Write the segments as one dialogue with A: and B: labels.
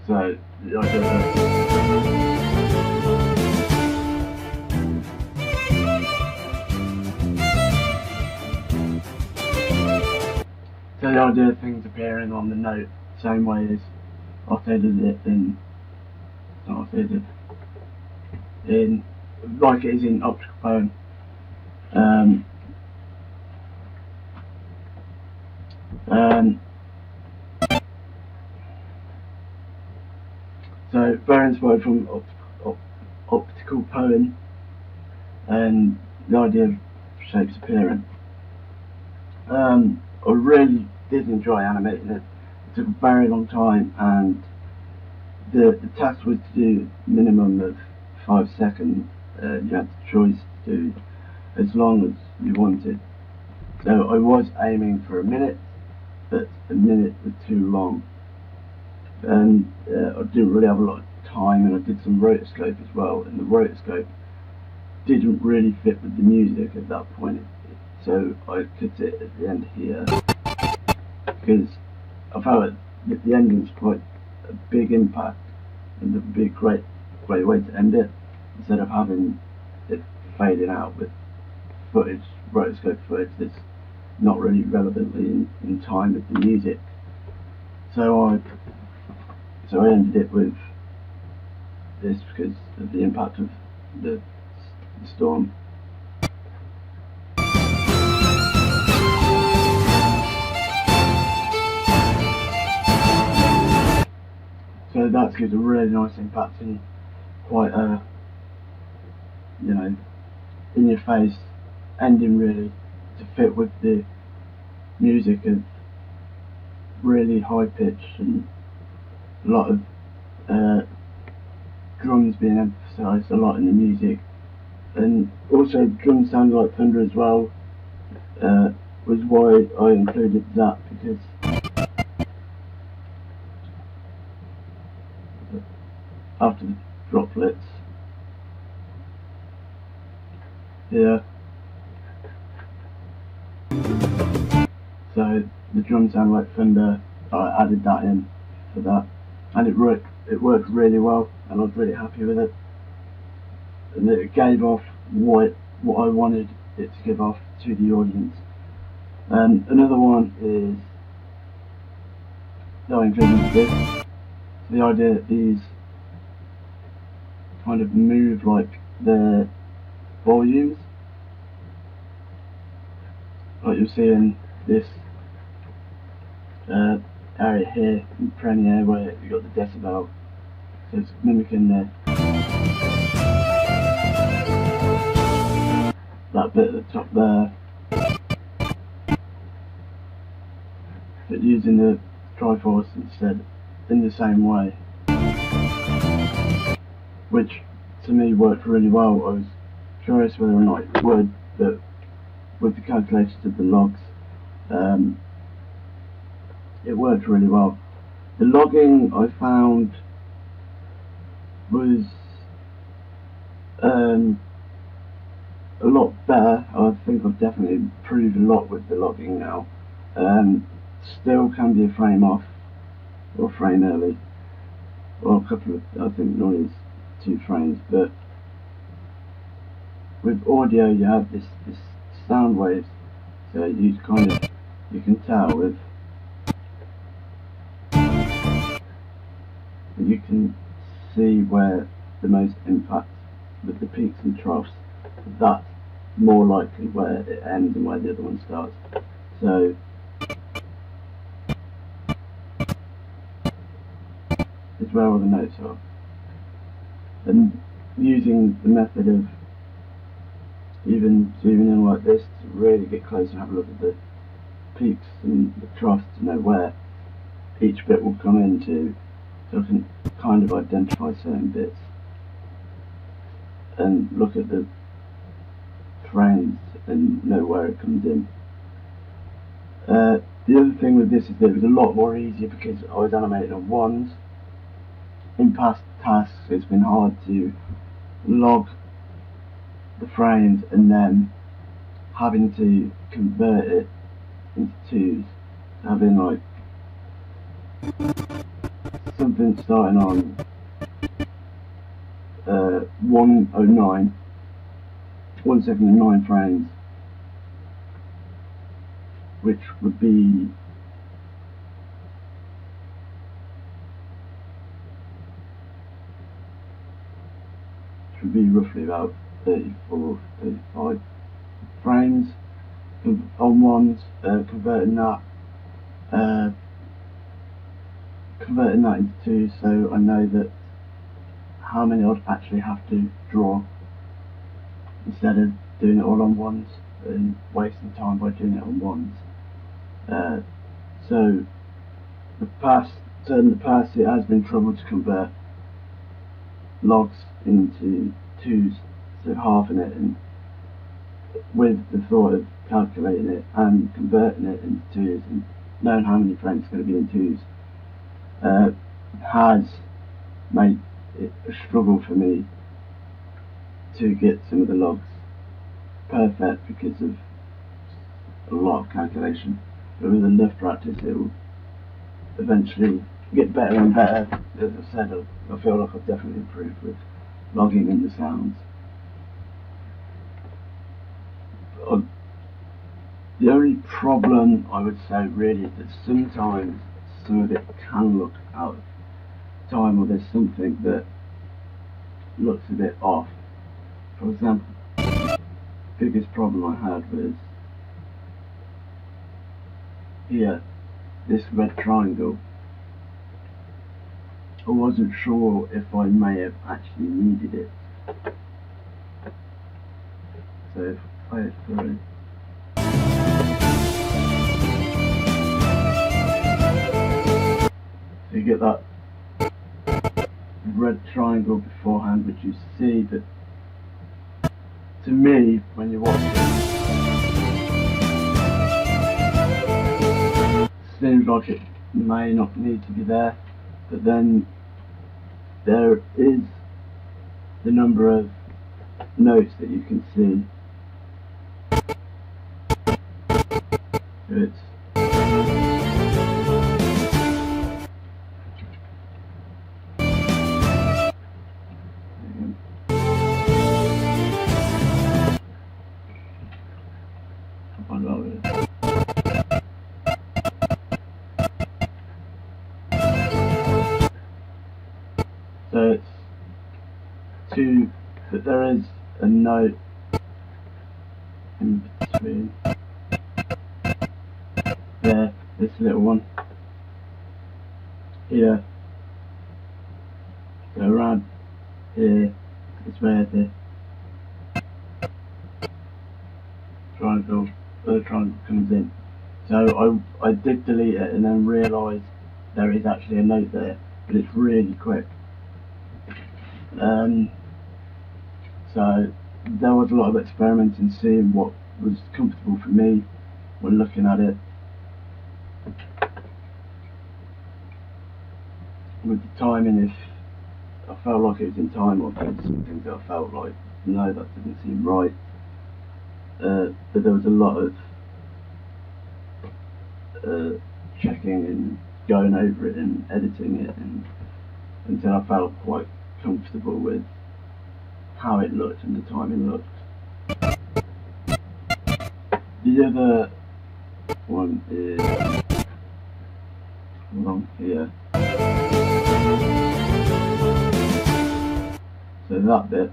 A: So the idea of things appearing on the note same way as I did it in like it is in optical phone. So very inspired from optical poem and the idea of shapes appearing. I really did enjoy animating it. It took a very long time, and the task was to do a minimum of 5 seconds. You had the choice to do as long as you wanted. So I was aiming for a minute, but a minute was too long. And I didn't really have a lot of time, and I did some rotoscope as well, and the rotoscope didn't really fit with the music at that point. So I cut it at the end here, because I felt that the ending was quite a big impact, and it would be a great way to end it, instead of having it fading out with footage, rotoscope footage that's not really relevantly in time with the music. So I ended it with this because of the impact of the storm. So that gives a really nice impact and quite a, in your face ending, really, to fit with the music of really high pitch and a lot of drums being emphasised a lot in the music, and also drums sounding like thunder as well, was why I included that, because after the droplets here, so the drums sound like thunder. I added that in for that, and it worked really well, and I was really happy with it, and it gave off what I wanted it to give off to the audience. And another one is that I included this, the idea that these kind of move like their volumes, like you'll see in this area here in Premiere, where you got the decibel, so it's mimicking that bit at the top there, but using the Triforce instead in the same way, which to me worked really well. I was curious whether or not it would, but with the calculations of the logs, it worked really well. The logging I found was a lot better. I think I've definitely improved a lot with the logging now. Still can be a frame off or a frame early, or a couple of, I think normally it's 2 frames, but with audio you have this sound waves, so you can tell with, you can see where the most impact with the peaks and troughs. That's more likely where it ends and where the other one starts. So it's where all the notes are. And using the method of even zooming in like this to really get close and have a look at the peaks and the troughs to know where each bit will come into, so I can kind of identify certain bits and look at the frames and know where it comes in. The other thing with this is that it was a lot more easier because I was animating on ones. In past tasks it's been hard to log the frames and then having to convert it into twos, having like something starting on 109, 1 second and 9 frames, which would be roughly about 34, 35 frames on ones, converting that into twos, so I know that how many I'd actually have to draw instead of doing it all on ones and wasting time by doing it on ones. So in the past it has been trouble to convert logs into twos, so halving it, and with the thought of calculating it and converting it into twos and knowing how many frames it's going to be in twos, has made it a struggle for me to get some of the logs perfect because of a lot of calculation. But with enough practice it will eventually get better and better. As I said, I feel like I've definitely improved with logging in the sounds. The only problem I would say really is that sometimes some of it can look out of time, or there's something that looks a bit off. For example, the biggest problem I had was here, this red triangle. I wasn't sure if I may have actually needed it. So if I play it through, so you get that red triangle beforehand, which you see that, to me, when you watch it, seems like it may not need to be there, but then there is the number of notes that you can see. So it's so it's two, but there is a note in between there, this little one here, so around here is where the triangle comes in. So I did delete it and then realised there is actually a note there, but it's really quick. So there was a lot of experimenting, seeing what was comfortable for me when looking at it. With the timing, if I felt like it was in time, or there's some things that I felt like, no, that didn't seem right. But there was a lot of checking and going over it and editing it, and until I felt quite comfortable with how it looked and the timing looked. The other one is along here. So that bit.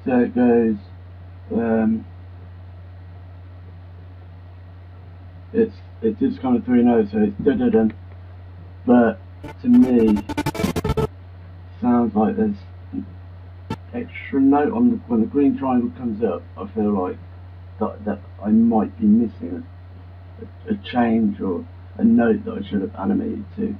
A: So it goes, it's just kind of 3 notes, so it's da-da-dum, but to me, sounds like there's an extra note on when the green triangle comes up. I feel like that I might be missing a change or a note that I should have animated to.